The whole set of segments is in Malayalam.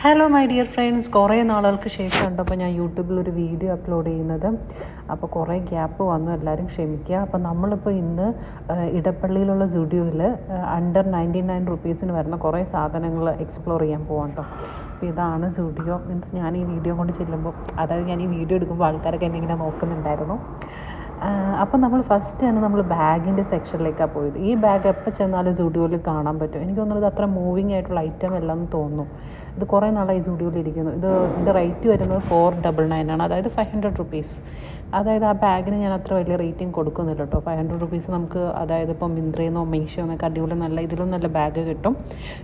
ഹലോ മൈ ഡിയർ ഫ്രണ്ട്സ്, കുറേ നാളുകൾക്ക് ശേഷം ഉണ്ടപ്പോൾ ഞാൻ യൂട്യൂബിലൊരു വീഡിയോ അപ്ലോഡ് ചെയ്യുന്നത്. അപ്പോൾ കുറേ ഗ്യാപ്പ് വന്നു, എല്ലാവരും ക്ഷമിക്കുക. അപ്പോൾ നമ്മളിപ്പോൾ ഇന്ന് ഇടപ്പള്ളിയിലുള്ള സ്റ്റുഡിയോയിൽ അണ്ടർ 99 റുപ്പീസിന് വരുന്ന കുറേ സാധനങ്ങൾ എക്സ്പ്ലോർ ചെയ്യാൻ പോകാം കേട്ടോ. അപ്പോൾ ഇതാണ് സ്റ്റുഡിയോ. മീൻസ് ഞാൻ ഈ വീഡിയോ കൊണ്ട് ചെല്ലുമ്പോൾ, അതായത് ഞാൻ ഈ വീഡിയോ എടുക്കുമ്പോൾ ആൾക്കാരൊക്കെ എന്നെ ഇങ്ങനെ നോക്കുന്നുണ്ടായിരുന്നു. അപ്പം നമ്മൾ ഫസ്റ്റ് തന്നെ നമ്മൾ ബാഗിൻ്റെ സെക്ഷനിലേക്കാണ് പോയത്. ഈ ബാഗ് എപ്പോൾ ചെന്നാലും സ്റ്റുഡിയോയിൽ കാണാൻ പറ്റും. എനിക്ക് തോന്നുന്നത് അത്ര മൂവിങ് ആയിട്ടുള്ള ഐറ്റം അല്ലെന്ന് തോന്നുന്നു. ഇത് കുറേ നാളായി സ്റ്റുഡിയോയിൽ ഇരിക്കുന്നു. ഇതിൻ്റെ റേറ്റ് വരുന്നത് 499 ആണ്, അതായത് 500 റുപ്പീസ്. അതായത് ആ ബാഗിന് ഞാൻ അത്ര വലിയ റേറ്റിംഗ് കൊടുക്കുന്നില്ല കേട്ടോ. 500 റുപ്പീസ് നമുക്ക്, അതായത് ഇപ്പോൾ മിന്ത്രയെന്നോ മീഷോന്നൊക്കെ അടിപൊളി ഇതിലും നല്ല ബാഗ് കിട്ടും.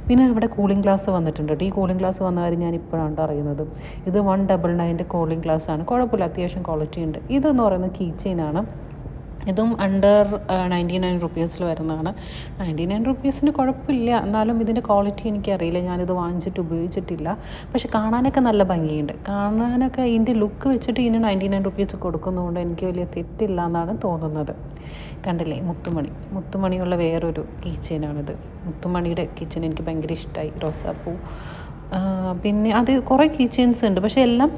പിന്നെ ഇവിടെ കൂളിംഗ് ഗ്ലാസ് വന്നിട്ടുണ്ട് കേട്ടോ. ഈ കൂളിംഗ് ഗ്ലാസ് വന്ന കാര്യം ഞാൻ ഇപ്പോഴാണ് അറിയുന്നത്. ഇത് 199 കൂളിംഗ് ഗ്ലാസ് ആണ്. കുഴപ്പമില്ല, അത്യാവശ്യം ക്വാളിറ്റി ഉണ്ട്. ഇതെന്ന് പറയുന്നത് കീ ചെയിനാണ്. ഇതും അണ്ടർ 99 റുപ്പീസിൽ വരുന്നതാണ്. 99 റുപ്പീസിന് കുഴപ്പമില്ല, എന്നാലും ഇതിൻ്റെ ക്വാളിറ്റി എനിക്കറിയില്ല. ഞാനിത് വാങ്ങിച്ചിട്ട് ഉപയോഗിച്ചിട്ടില്ല. പക്ഷെ കാണാനൊക്കെ നല്ല ഭംഗിയുണ്ട്. കാണാനൊക്കെ ഇതിൻ്റെ ലുക്ക് വെച്ചിട്ട് ഇതിന് 99 റുപ്പീസ് കൊടുക്കുന്നതുകൊണ്ട് എനിക്ക് വലിയ തെറ്റില്ല എന്നാണ് തോന്നുന്നത്. കണ്ടില്ലേ, മുത്തുമണിയുള്ള വേറൊരു കിച്ചനാണിത്. മുത്തുമണിയുടെ കിച്ചൺ എനിക്ക് ഭയങ്കര ഇഷ്ടമായി. റോസാപ്പൂ, പിന്നെ അത് കുറേ കീച്ചെയിൻസ് ഉണ്ട്. പക്ഷേ എല്ലാം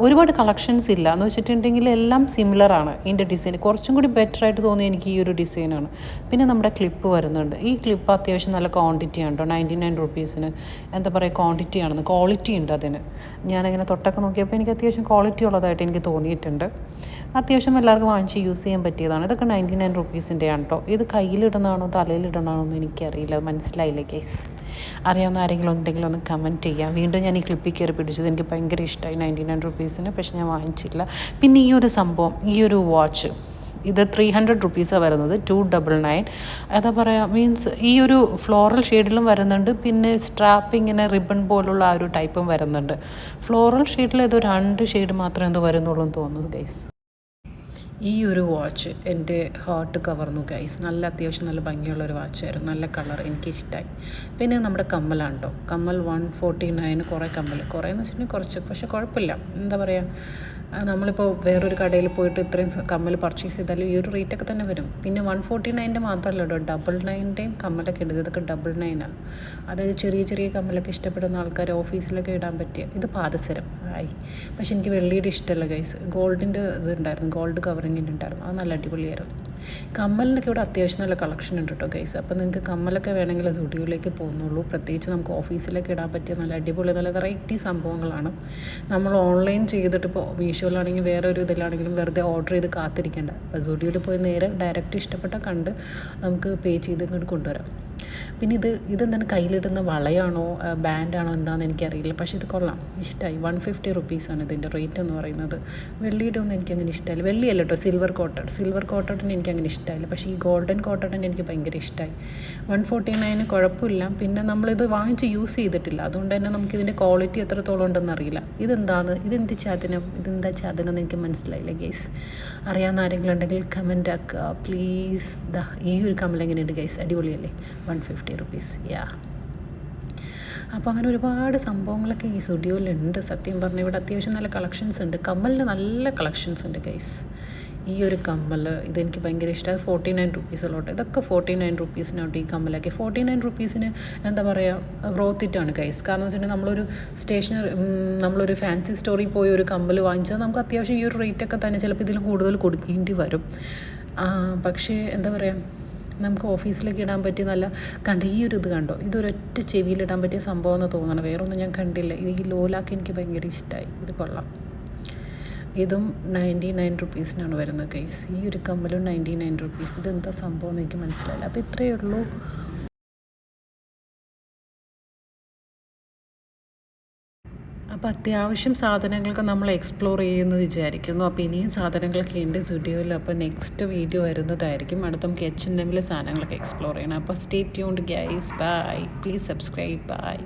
ഒരുപാട് കളക്ഷൻസ് ഇല്ല എന്ന് വെച്ചിട്ടുണ്ടെങ്കിൽ എല്ലാം സിമിലറാണ്. ഇതിൻ്റെ ഡിസൈൻ കുറച്ചും കൂടി ബെറ്ററായിട്ട് തോന്നിയ എനിക്ക് ഈ ഒരു ഡിസൈനാണ്. പിന്നെ നമ്മുടെ ക്ലിപ്പ് വരുന്നുണ്ട്. ഈ ക്ലിപ്പ് അത്യാവശ്യം നല്ല ക്വാണ്ടിറ്റി ആണ് കേട്ടോ. 99 റുപ്പീസിന് എന്താ പറയുക, ക്വാണ്ടിറ്റി ആണെന്ന്, ക്വാളിറ്റി ഉണ്ട് അതിന്. ഞാനിങ്ങനെ തൊട്ടൊക്കെ നോക്കിയപ്പോൾ എനിക്ക് അത്യാവശ്യം ക്വാളിറ്റി ഉള്ളതായിട്ട് എനിക്ക് തോന്നിയിട്ടുണ്ട്. അത്യാവശ്യം എല്ലാവർക്കും വാങ്ങിച്ച് യൂസ് ചെയ്യാൻ പറ്റിയതാണ്. ഇതൊക്കെ 99 റുപ്പീസിൻ്റെ ആണ് കേട്ടോ. ഇത് കയ്യിലിടുന്നതാണോ തലയിലിടണമാണോ എന്ന് എനിക്കറിയില്ല, അത് മനസ്സിലായില്ല കേസ്. അറിയാവുന്ന ആരെങ്കിലും ഉണ്ടെങ്കിലും ഒന്ന് കമൻറ്റ് ചെയ്യാം. വീണ്ടും ഞാൻ ഈ ക്ലിപ്പിൽ കയറി പിടിച്ചത് എനിക്ക് ഭയങ്കര ഇഷ്ടമായി 99 റുപ്പീസിന്. പക്ഷെ ഞാൻ വാങ്ങിച്ചില്ല. പിന്നെ ഈ ഒരു സംഭവം, ഈ ഒരു വാച്ച്, ഇത് 300 റുപ്പീസാണ് വരുന്നത്. 299. എന്താ പറയുക, മീൻസ് ഈ ഒരു ഫ്ലോറൽ ഷെയ്ഡിലും വരുന്നുണ്ട്. പിന്നെ സ്ട്രാപ്പ് ഇങ്ങനെ റിബൺ പോലുള്ള ആ ഒരു ടൈപ്പും വരുന്നുണ്ട്. ഫ്ലോറൽ ഷെയ്ഡിൽ ഏതോ 2 ഷെയ്ഡ് മാത്രമേ എന്തോ വരുന്നുള്ളൂ എന്ന് തോന്നുന്നു ഗൈസ്. ഈ ഒരു വാച്ച് എൻ്റെ ഹാർട്ട് കവർന്നു ഗൈസ്. അത്യാവശ്യം നല്ല ഭംഗിയുള്ളൊരു വാച്ചായിരുന്നു. നല്ല കളർ, എനിക്കിഷ്ടമായി. പിന്നെ നമ്മുടെ കമ്മലാണ് കേട്ടോ. കമ്മൽ 149. കുറേ എന്ന് വെച്ചിട്ടുണ്ടെങ്കിൽ കുറച്ച്, പക്ഷേ കുഴപ്പമില്ല. എന്താ പറയുക, നമ്മളിപ്പോൾ വേറൊരു കടയിൽ പോയിട്ട് ഇത്രയും കമ്മൽ പർച്ചേസ് ചെയ്താലും ഈ ഒരു റേറ്റൊക്കെ തന്നെ വരും. പിന്നെ 149 മാത്രമല്ല കേട്ടോ, 99 കമ്മലൊക്കെ ഉണ്ട്. ഇതൊക്കെ 99. അതായത് ചെറിയ ചെറിയ കമ്മലൊക്കെ ഇഷ്ടപ്പെടുന്ന ആൾക്കാർ ഓഫീസിലൊക്കെ ഇടാൻ പറ്റിയ. ഇത് പാദസരം ആയി. പക്ഷെ എനിക്ക് വെള്ളിയുടെ ഇഷ്ടമല്ല ഗൈസ്. ഗോൾഡിൻ്റെ ഇത് ഉണ്ടായിരുന്നു, ഗോൾഡ് കവറിങ്ങിൻ്റെ ഉണ്ടായിരുന്നു. അത് നല്ല അടിപൊളിയായിരുന്നു. കമ്മലിനൊക്കെ ഇവിടെ അത്യാവശ്യം നല്ല കളക്ഷൻ ഉണ്ട് കേട്ടോ ഗൈസ്. അപ്പോൾ നിങ്ങൾക്ക് കമ്മലൊക്കെ വേണമെങ്കിൽ സ്റ്റുഡിയോയിലേക്ക് പോകുന്നുള്ളൂ. പ്രത്യേകിച്ച് നമുക്ക് ഓഫീസിലേക്ക് ഇടാൻ പറ്റിയ നല്ല അടിപൊളി നല്ല വെറൈറ്റി സംഭവങ്ങളാണ്. നമ്മൾ ഓൺലൈൻ ചെയ്തിട്ട് ഇപ്പോൾ മീഷോയിലാണെങ്കിൽ വേറെ ഒരു ഇതിലാണെങ്കിലും വെറുതെ ഓർഡർ ചെയ്ത് കാത്തിരിക്കേണ്ട. അപ്പോൾ സ്റ്റുഡിയോയിൽ പോയി നേരെ ഡയറക്റ്റ് ഇഷ്ടപ്പെട്ട കണ്ട് നമുക്ക് പേ ചെയ്ത് ഇങ്ങോട്ട് കൊണ്ടുവരാം. പിന്നെ ഇതെന്താണ്, കയ്യിലിടുന്ന വളയാണോ ബാൻഡാണോ എന്താണെന്ന് എനിക്കറിയില്ല. പക്ഷേ ഇത് കൊള്ളാം, ഇഷ്ടമായി. 150 റുപ്പീസാണ് ഇതിൻ്റെ റേറ്റ് എന്ന് പറയുന്നത്. വെള്ളിയുടെ ഒന്നും എനിക്കങ്ങനെ ഇഷ്ടമായില്ല. വെള്ളിയല്ല കേട്ടോ, സിൽവർ കോട്ടഡിന് എനിക്കങ്ങനെ ഇഷ്ടമായില്ല. പക്ഷേ ഈ ഗോൾഡൻ കോട്ടഡിന് എനിക്ക് ഭയങ്കര ഇഷ്ടമായി. 149 കുഴപ്പമില്ല. പിന്നെ നമ്മളിത് വാങ്ങിച്ച് യൂസ് ചെയ്തിട്ടില്ല, അതുകൊണ്ട് തന്നെ നമുക്കിതിൻ്റെ ക്വാളിറ്റി എത്രത്തോളം ഉണ്ടെന്ന് അറിയില്ല. ഇതെന്താ ചാതനം എന്ന് എനിക്ക് മനസ്സിലായില്ല ഗൈസ്. അറിയാവുന്ന ആരെങ്കിലും ഉണ്ടെങ്കിൽ കമൻ്റ് ആക്കുക പ്ലീസ്. ഈ ഒരു കമ്മൽ എങ്ങനെയുണ്ട് ഗൈസ്, അടിപൊളിയല്ലേ? 150 റുപ്പീസ്. അപ്പോൾ അങ്ങനെ ഒരുപാട് സംഭവങ്ങളൊക്കെ ഈ സ്റ്റുഡിയോയിലുണ്ട്. സത്യം പറഞ്ഞാൽ ഇവിടെ അത്യാവശ്യം നല്ല കളക്ഷൻസ് ഉണ്ട്. കമ്മലിന് നല്ല കളക്ഷൻസ് ഉണ്ട് ഗൈസ്. ഈ ഒരു കമ്മൽ ഇതെനിക്ക് ഭയങ്കര ഇഷ്ടമായി. 49 റുപ്പീസുള്ളോട്ട്. ഇതൊക്കെ 49 റുപ്പീസിനോട്ട് ഈ കമ്മലൊക്കെ 49 റുപ്പീസിന് എന്താ പറയുക, വ്രോത്തിറ്റാണ് ഗൈസ്. കാരണം എന്ന് വെച്ചിട്ടുണ്ടെങ്കിൽ നമ്മളൊരു ഫാൻസി സ്റ്റോറിൽ പോയി ഒരു കമ്മൽ വാങ്ങിച്ചാൽ നമുക്ക് അത്യാവശ്യം ഈ ഒരു റേറ്റൊക്കെ തന്നെ ചിലപ്പോൾ ഇതിലും കൂടുതൽ കൊടുക്കേണ്ടി വരും. പക്ഷേ എന്താ പറയുക, നമുക്ക് ഓഫീസിലേക്ക് ഇടാൻ പറ്റിയ നല്ല ഈ ഒരു ഇത് കണ്ടോ, ഇതൊരൊറ്റ ചെവിയിലിടാൻ പറ്റിയ സംഭവം എന്ന് തോന്നണം. വേറൊന്നും ഞാൻ കണ്ടില്ല. ഈ ലോലാക്ക് എനിക്ക് ഭയങ്കര ഇഷ്ടമായി. ഇത് കൊള്ളാം. ഇതും 99 റുപ്പീസിനാണ് വരുന്നത് ഗൈസ്. ഈ ഒരു കമ്മലും 99 റുപ്പീസ്. ഇതെന്താ സംഭവം എന്ന് എനിക്ക് മനസ്സിലായില്ല. അപ്പോൾ ഇത്രയേ ഉള്ളൂ. അപ്പോൾ അത്യാവശ്യം സാധനങ്ങളൊക്കെ നമ്മൾ എക്സ്പ്ലോർ ചെയ്യുമെന്ന് വിചാരിക്കുന്നു. അപ്പോൾ ഇനിയും സാധനങ്ങളൊക്കെ ഉണ്ട് സ്റ്റുഡിയോയിൽ. അപ്പോൾ നെക്സ്റ്റ് വീഡിയോ വരുന്നതായിരിക്കും. അടുത്ത നമുക്ക് H&Mലെ സാധനങ്ങളൊക്കെ എക്സ്പ്ലോർ ചെയ്യണം. അപ്പോൾ stay tuned guys. Bye. Please subscribe. By.